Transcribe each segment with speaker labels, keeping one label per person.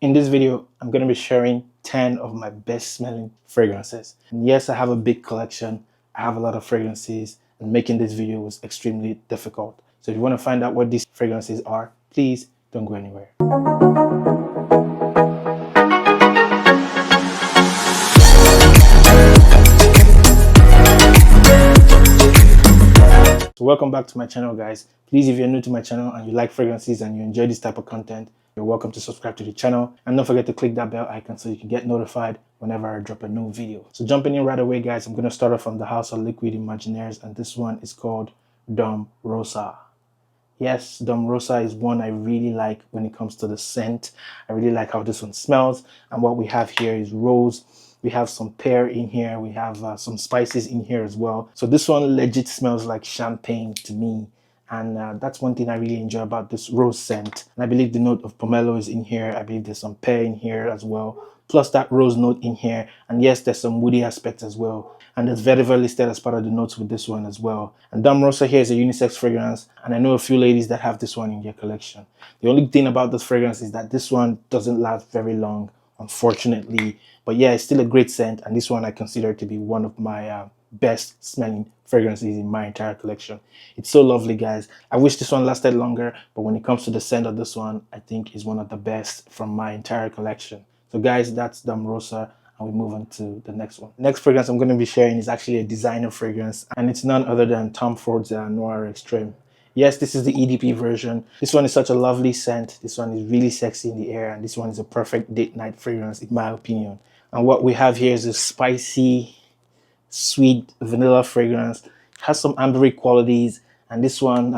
Speaker 1: In this video, I'm going to be sharing 10 of my best smelling fragrances. And yes, I have a big collection. I have a lot of fragrances, and making this video was extremely difficult. So if you want to find out what these fragrances are, please don't go anywhere. So welcome back to my channel, guys. Please, if you're new to my channel and you like fragrances and you enjoy this type of content, you're welcome to subscribe to the channel, and don't forget to click that bell icon so you can get notified whenever I drop a new video. So jumping in right away, guys, I'm going to start off from the house of liquid Imaginaires, and this one is called Rosa. Yes, Rosa is one I really like when it comes to the scent. I really like how this one smells, and what we have here is rose. We have some pear in here. We have some spices in here as well. So this one legit smells like champagne to me. And that's one thing I really enjoy about this rose scent. And I believe the note of pomelo is in here. I believe there's some pear in here as well. Plus that rose note in here. And yes, there's some woody aspects as well. And there's vetiver listed as part of the notes with this one as well. And Rosa here is a unisex fragrance. And I know a few ladies that have this one in their collection. The only thing about this fragrance is that this one doesn't last very long, unfortunately. But yeah, it's still a great scent, and this one I consider to be one of my best smelling fragrances in my entire collection. It's so lovely, guys. I wish this one lasted longer, but when it comes to the scent of this one, I think is one of the best from my entire collection. So guys, that's Rosa, and we move on to the next one. Next fragrance I'm going to be sharing is actually a designer fragrance, and it's none other than Tom Ford's Noir Extreme. Yes, this is the EDP version. This one is such a lovely scent. This one is really sexy in the air, and this one is a perfect date night fragrance in my opinion. And what we have here is a spicy, sweet vanilla fragrance. It has some ambery qualities, and this one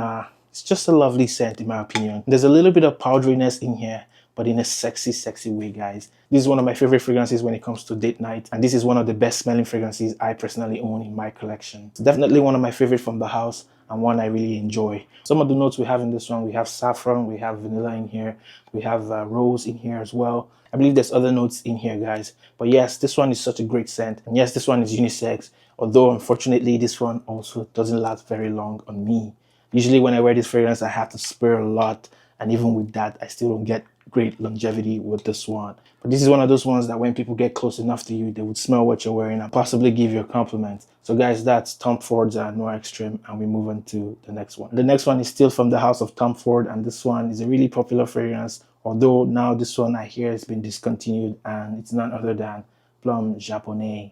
Speaker 1: it's just a lovely scent in my opinion. There's a little bit of powderiness in here, but in a sexy, sexy way, guys. This is one of my favorite fragrances when it comes to date night, and this is one of the best smelling fragrances I personally own in my collection. It's definitely one of my favorite from the house, and one I really enjoy. Some of the notes we have in this one, we have saffron, we have vanilla in here, we have rose in here as well. I believe there's other notes in here, guys. But yes, this one is such a great scent. And yes, this one is unisex, although unfortunately this one also doesn't last very long on me. Usually when I wear this fragrance, I have to spray a lot, and even with that, I still don't get great longevity with this one. But this is one of those ones that when people get close enough to you, they would smell what you're wearing and possibly give you a compliment. So guys, that's Tom Ford's Noir Extreme, and we move on to the next one. The next one is still from the house of Tom Ford, and this one is a really popular fragrance, although now this one I hear has been discontinued, and it's none other than Plum Japanese.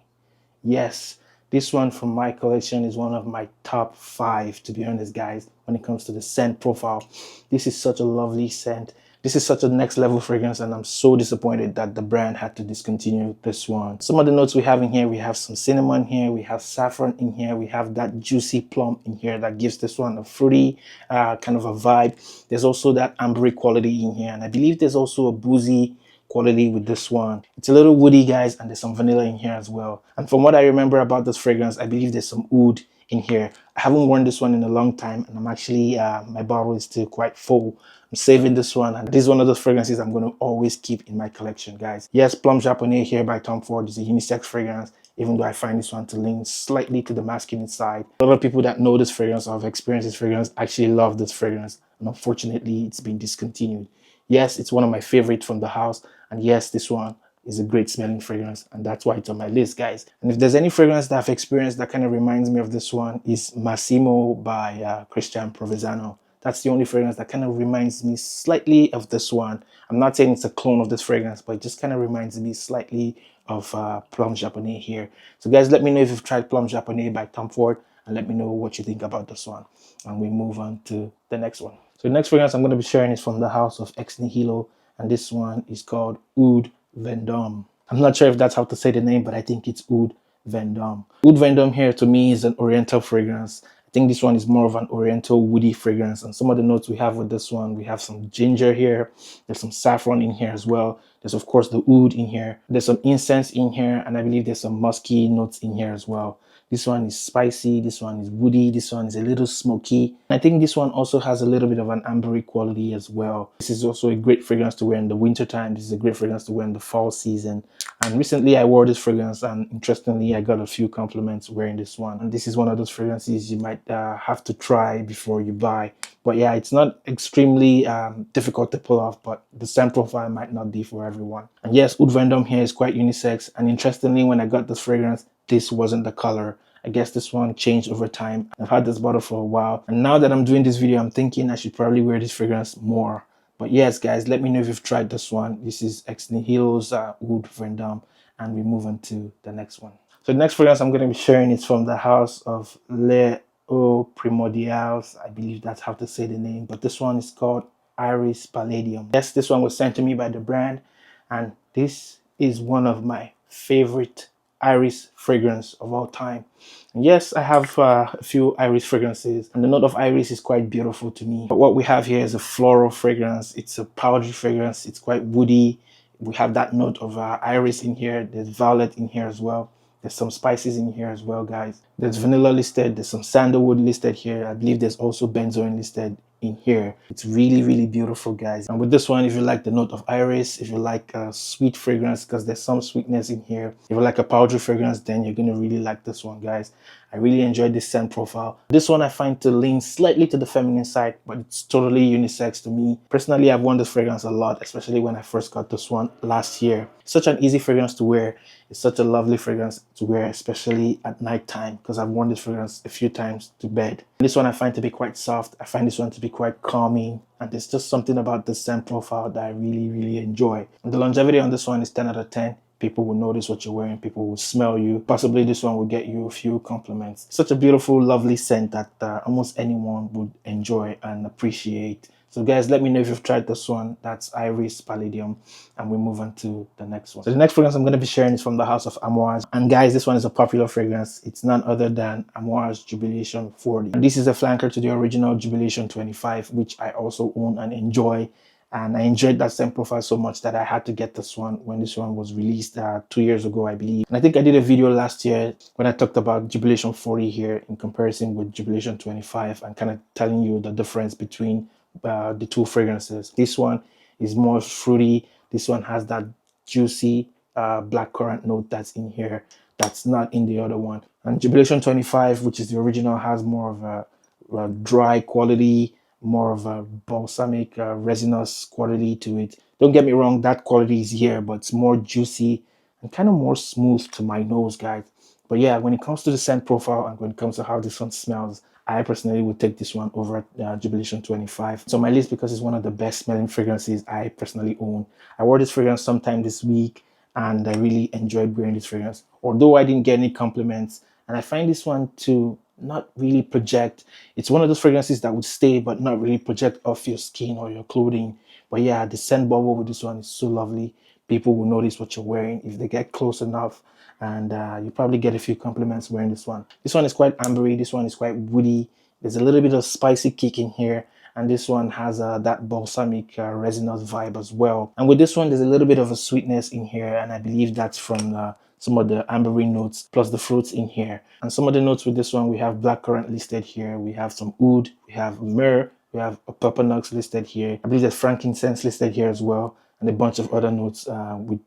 Speaker 1: Yes, this one from my collection is one of my top 5, to be honest, guys, when it comes to the scent profile. This is such a lovely scent. This is such a next level fragrance, and I'm so disappointed that the brand had to discontinue this one. Some of the notes we have in here, we have some cinnamon here, we have saffron in here, we have that juicy plum in here that gives this one a fruity kind of a vibe. There's also that ambery quality in here, and I believe there's also a boozy quality with this one. It's a little woody, guys, and there's some vanilla in here as well. And from what I remember about this fragrance, I believe there's some oud in here. I haven't worn this one in a long time, and I'm actually my bottle is still quite full. I'm saving this one, and this is one of those fragrances I'm going to always keep in my collection, guys. Yes, Plum Japanese here by Tom Ford is a unisex fragrance, even though I find this one to lean slightly to the masculine side. A lot of people that know this fragrance or have experienced this fragrance actually love this fragrance, and unfortunately it's been discontinued. Yes, it's one of my favorites from the house, and yes, this one is a great smelling fragrance, and that's why it's on my list, guys. And if there's any fragrance that I've experienced that kind of reminds me of this one, is Massimo by Christian Provenzano. That's the only fragrance that kind of reminds me slightly of this one. I'm not saying it's a clone of this fragrance, but it just kind of reminds me slightly of Plum Japanese here. So guys, let me know if you've tried Plum Japanese by Tom Ford, and let me know what you think about this one. And we move on to the next one. So the next fragrance I'm going to be sharing is from the house of ex Nihilo, and this one is called Oud Vendom. I'm not sure if that's how to say the name, but I think it's Oud Vendom. Oud Vendom here to me is an oriental fragrance. I think this one is more of an oriental woody fragrance, and some of the notes we have with this one, we have some ginger here, there's some saffron in here as well, there's of course the oud in here, there's some incense in here, and I believe there's some musky notes in here as well. This one is spicy, this one is woody, this one is a little smoky. I think this one also has a little bit of an ambery quality as well. This is also a great fragrance to wear in the winter time. This is a great fragrance to wear in the fall season. And recently I wore this fragrance, and interestingly I got a few compliments wearing this one. And this is one of those fragrances you might have to try before you buy. But yeah, it's not extremely difficult to pull off, but the scent profile might not be for everyone. And yes, Oud Vendom here is quite unisex. And interestingly, when I got this fragrance, this wasn't the color. I guess this one changed over time. I've had this bottle for a while, and now that I'm doing this video, I'm thinking I should probably wear this fragrance more. But yes, guys, let me know if you've tried this one. This is ex Nihilo's Oud Vendom, and we move on to the next one. So the next fragrance I'm going to be sharing is from the house of Le Eau Primordials. I believe that's how to say the name, but this one is called Iris Palladium. Yes, this one was sent to me by the brand, and this is one of my favorite iris fragrance of all time. And yes, I have a few iris fragrances, and the note of iris is quite beautiful to me. But what we have here is a floral fragrance. It's a powdery fragrance. It's quite woody. We have that note of iris in here. There's violet in here as well. There's some spices in here as well, guys. There's vanilla listed. There's some sandalwood listed here. I believe there's also benzoin listed in here. It's really, really beautiful, guys. And with this one, if you like the note of iris, if you like a sweet fragrance, because there's some sweetness in here, if you like a powdery fragrance, then you're going to really like this one, guys. I really enjoyed this scent profile. This one I find to lean slightly to the feminine side, but it's totally unisex to me. Personally, I've worn this fragrance a lot, especially when I first got this one last year. It's such an easy fragrance to wear. It's such a lovely fragrance to wear, especially at night time, because I've worn this fragrance a few times to bed. This one I find to be quite soft. I find this one to be quite calming, and there's just something about the scent profile that I really, really enjoy. And the longevity on this one is 10 out of 10. People will notice what you're wearing. People will smell you. Possibly this one will get you a few compliments. Such a beautiful, lovely scent that almost anyone would enjoy and appreciate. So guys, let me know if you've tried this one. That's Iris Palladium. And we move on to the next one. So the next fragrance I'm going to be sharing is from the house of Amouage. And guys, this one is a popular fragrance. It's none other than Amouage Jubilation 40. And this is a flanker to the original Jubilation 25, which I also own and enjoy. And I enjoyed that scent profile so much that I had to get this one when this one was released 2 years ago, I believe. And I think I did a video last year when I talked about Jubilation 40 here in comparison with Jubilation 25 and kind of telling you the difference between the two fragrances. This one is more fruity. This one has that juicy blackcurrant note that's in here that's not in the other one. And Jubilation 25, which is the original, has more of a dry quality, more of a balsamic resinous quality to it. Don't get me wrong, that quality is here, but it's more juicy and kind of more smooth to my nose, guys. But yeah, when it comes to the scent profile and when it comes to how this one smells, I personally would take this one over Jubilation 25. So my list, because it's one of the best smelling fragrances I personally own. I wore this fragrance sometime this week, and I really enjoyed wearing this fragrance. Although I didn't get any compliments, and I find this one to not really project. It's one of those fragrances that would stay but not really project off your skin or your clothing. But yeah, the scent bubble with this one is so lovely. People will notice what you're wearing if they get close enough, and you probably get a few compliments wearing this one. This one is quite ambery. This one is quite woody. There's a little bit of spicy kick in here, and this one has that balsamic resinous vibe as well. And with this one, there's a little bit of a sweetness in here, and I believe that's from some of the ambery notes plus the fruits in here. And some of the notes with this one, we have blackcurrant listed here. We have some oud, we have myrrh, we have a pepper nuts listed here. I believe there's frankincense listed here as well, and a bunch of other notes with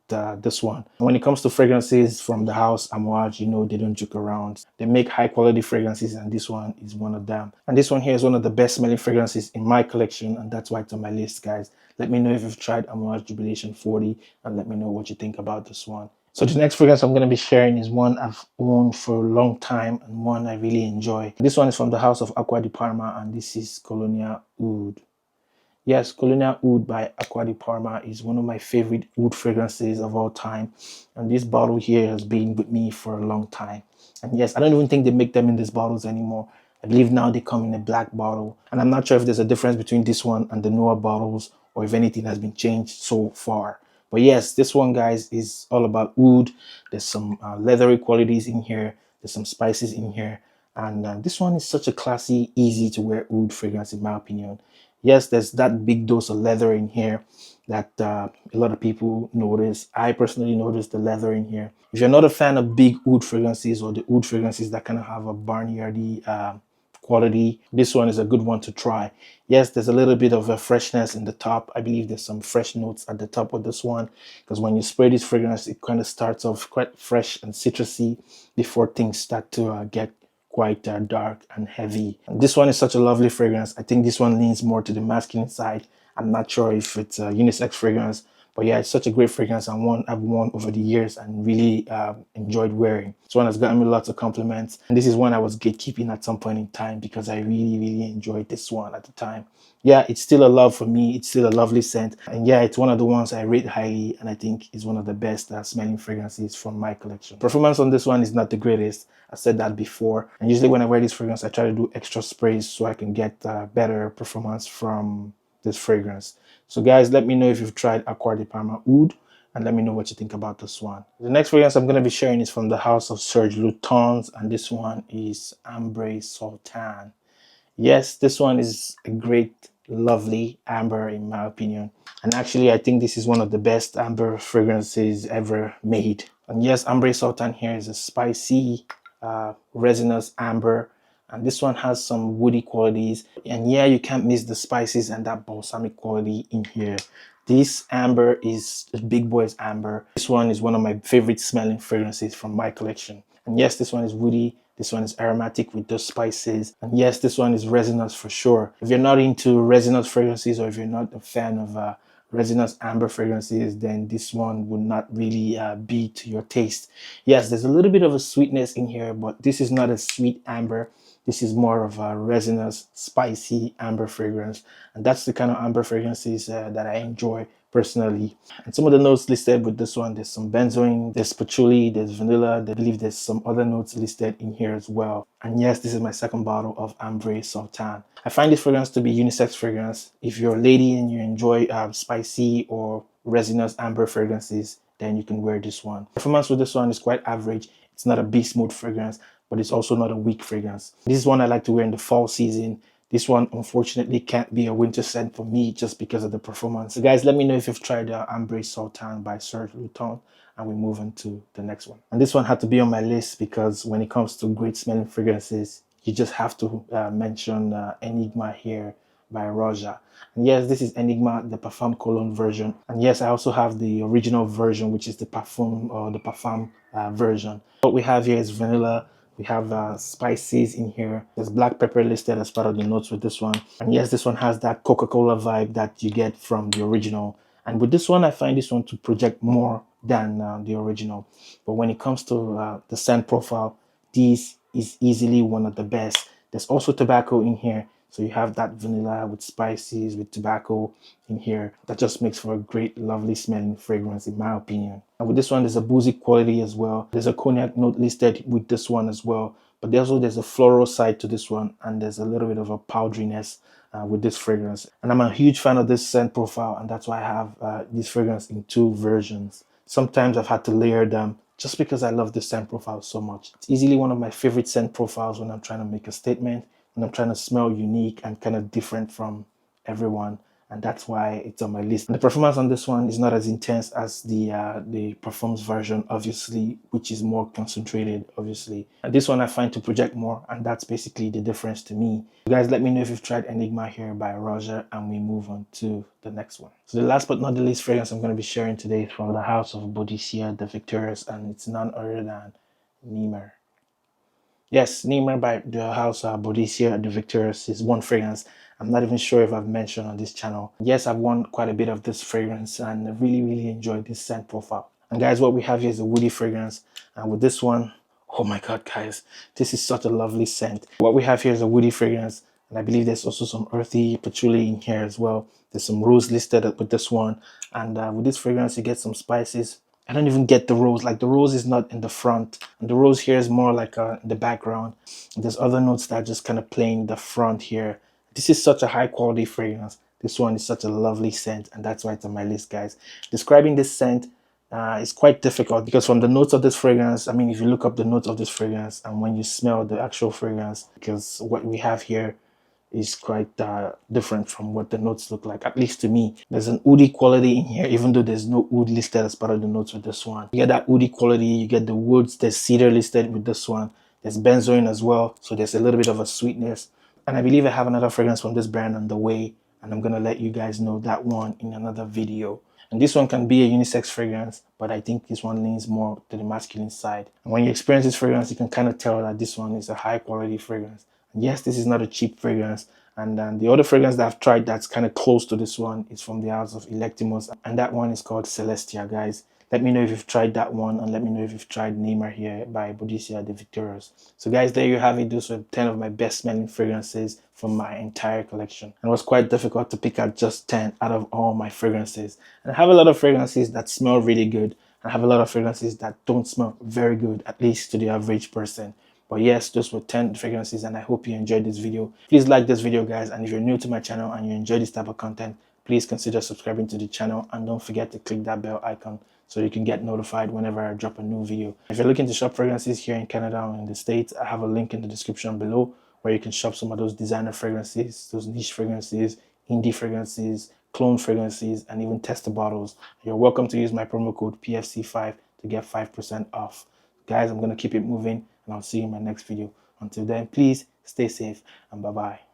Speaker 1: this one. And when it comes to fragrances from the house Amouage, you know they don't joke around. They make high quality fragrances, and this one is one of them. And this one here is one of the best smelling fragrances in my collection, and that's why it's on my list, guys. Let me know if you've tried Amouage Jubilation 40, and let me know what you think about this one. So the next fragrance I'm going to be sharing is one I've owned for a long time and one I really enjoy. This one is from the house of Acqua di Parma, and this is Colonia Oud. Yes, Colonia Oud by Acqua di Parma is one of my favorite oud fragrances of all time. And this bottle here has been with me for a long time. And yes, I don't even think they make them in these bottles anymore. I believe now they come in a black bottle. And I'm not sure if there's a difference between this one and the newer bottles, or if anything has been changed so far. But yes, this one, guys, is all about oud. There's some leathery qualities in here. There's some spices in here. And this one is such a classy, easy to wear oud fragrance, in my opinion. Yes, there's that big dose of leather in here that a lot of people notice. I personally notice the leather in here. If you're not a fan of big oud fragrances or the oud fragrances that kind of have a barnyardy quality, this one is a good one to try. Yes, there's a little bit of a freshness in the top. I believe there's some fresh notes at the top of this one, because when you spray this fragrance, it kind of starts off quite fresh and citrusy before things start to get quite dark and heavy. And this one is such a lovely fragrance. I think this one leans more to the masculine side. I'm not sure if it's a unisex fragrance, but yeah, it's such a great fragrance and one I've worn over the years and really enjoyed wearing. This one has gotten me lots of compliments. And this is one I was gatekeeping at some point in time because I really, really enjoyed this one at the time. Yeah, it's still a love for me. It's still a lovely scent. And yeah, it's one of the ones I rate highly and I think is one of the best smelling fragrances from my collection. Performance on this one is not the greatest. I said that before. And usually when I wear this fragrance, I try to do extra sprays so I can get better performance from this fragrance. So guys, let me know if you've tried Acqua de Parma Oud and let me know what you think about this one. The next fragrance I'm going to be sharing is from the house of Serge Lutens, and this one is Ambre Sautan. Yes, this one is a great, lovely amber in my opinion. And actually, I think this is one of the best amber fragrances ever made. And yes, Ambre Sautan here is a spicy, resinous amber. And this one has some woody qualities. And yeah, you can't miss the spices and that balsamic quality in here. This amber is the big boy's amber. This one is one of my favorite smelling fragrances from my collection. And yes, this one is woody. This one is aromatic with those spices. And yes, this one is resinous for sure. If you're not into resinous fragrances or if you're not a fan of resinous amber fragrances, then this one would not really be to your taste. Yes, there's a little bit of a sweetness in here, but this is not a sweet amber. This is more of a resinous, spicy amber fragrance. And that's the kind of amber fragrances that I enjoy personally. And some of the notes listed with this one, there's some benzoin, there's patchouli, there's vanilla. I believe there's some other notes listed in here as well. And yes, this is my second bottle of Ambre Sautan. I find this fragrance to be unisex fragrance. If you're a lady and you enjoy spicy or resinous amber fragrances, then you can wear this one. Performance with this one is quite average. It's not a beast mode fragrance, but it's also not a weak fragrance. This is one I like to wear in the fall season. This one, unfortunately, can't be a winter scent for me just because of the performance. So guys, let me know if you've tried Ambre Sautan by Serge Lutens, and we move on to the next one. And this one had to be on my list because when it comes to great smelling fragrances, you just have to mention Enigma here by Rosa. And yes, this is Enigma, the Parfum Cologne version. And yes, I also have the original version, which is the Parfum or the Parfum version. What we have here is vanilla. We have spices in here. There's black pepper listed as part of the notes with this one. And yes, this one has that Coca-Cola vibe that you get from the original. And with this one, I find this one to project more than the original. But when it comes to the scent profile, this is easily one of the best. There's also tobacco in here. So you have that vanilla with spices, with tobacco in here. That just makes for a great, lovely smelling fragrance in my opinion. And with this one, there's a boozy quality as well. There's a cognac note listed with this one as well. But there's a floral side to this one. And there's a little bit of a powderiness with this fragrance. And I'm a huge fan of this scent profile. And that's why I have this fragrance in two versions. Sometimes I've had to layer them just because I love the scent profile so much. It's easily one of my favorite scent profiles when I'm trying to make a statement, when I'm trying to smell unique and kind of different from everyone. And that's why it's on my list. And the performance on this one is not as intense as the performance version, obviously, which is more concentrated, obviously. And this one I find to project more, and that's basically the difference to me. You guys, let me know if you've tried Enigma here by Rosa, and we move on to the next one. So the last but not the least fragrance I'm going to be sharing today is from the house of Boudicca de Victorious, and it's none other than Nemer. Yes, Nemer by the house Boudicca de Victorious is one fragrance I'm not even sure if I've mentioned on this channel. Yes, I've worn quite a bit of this fragrance and I really, really enjoyed this scent profile. And guys, what we have here is a woody fragrance. And with this one, oh my God, guys, this is such a lovely scent. What we have here is a woody fragrance. And I believe there's also some earthy patchouli in here as well. There's some rose listed with this one. And with this fragrance, you get some spices. I don't even get the rose. Like the rose is not in the front. And the rose here is more like in the background. And there's other notes that are just kind of playing the front here. This is such a high quality fragrance. This one is such a lovely scent, and that's why it's on my list, guys. Describing this scent is quite difficult because from the notes of this fragrance, I mean, if you look up the notes of this fragrance and when you smell the actual fragrance, because what we have here is quite different from what the notes look like, at least to me. There's an oudi quality in here, even though there's no oud listed as part of the notes with this one. You get that oudi quality, you get the woods, there's cedar listed with this one. There's benzoin as well, so there's a little bit of a sweetness. And I believe I have another fragrance from this brand on the way, and I'm gonna let you guys know that one in another video. And this one can be a unisex fragrance, but I think this one leans more to the masculine side. And when you experience this fragrance, you can kind of tell that this one is a high quality fragrance. And yes, this is not a cheap fragrance. And then the other fragrance that I've tried that's kind of close to this one is from the house of Electimos, and that one is called Celestia, guys. Let me know if you've tried that one, and let me know if you've tried Nemer here by Boudicca de Victorious. So guys, there you have it. Those were 10 of my best smelling fragrances from my entire collection. And it was quite difficult to pick out just 10 out of all my fragrances. And I have a lot of fragrances that smell really good, and I have a lot of fragrances that don't smell very good, at least to the average person. But yes, those were 10 fragrances, and I hope you enjoyed this video. Please like this video, guys, and if you're new to my channel and you enjoy this type of content, please consider subscribing to the channel, and don't forget to click that bell icon so you can get notified whenever I drop a new video. If you're looking to shop fragrances here in Canada or in the States, I have a link in the description below where you can shop some of those designer fragrances, those niche fragrances, indie fragrances, clone fragrances, and even tester bottles. You're welcome to use my promo code PFC5 to get 5% off. Guys, I'm going to keep it moving, and I'll see you in my next video. Until then, please stay safe, and bye-bye.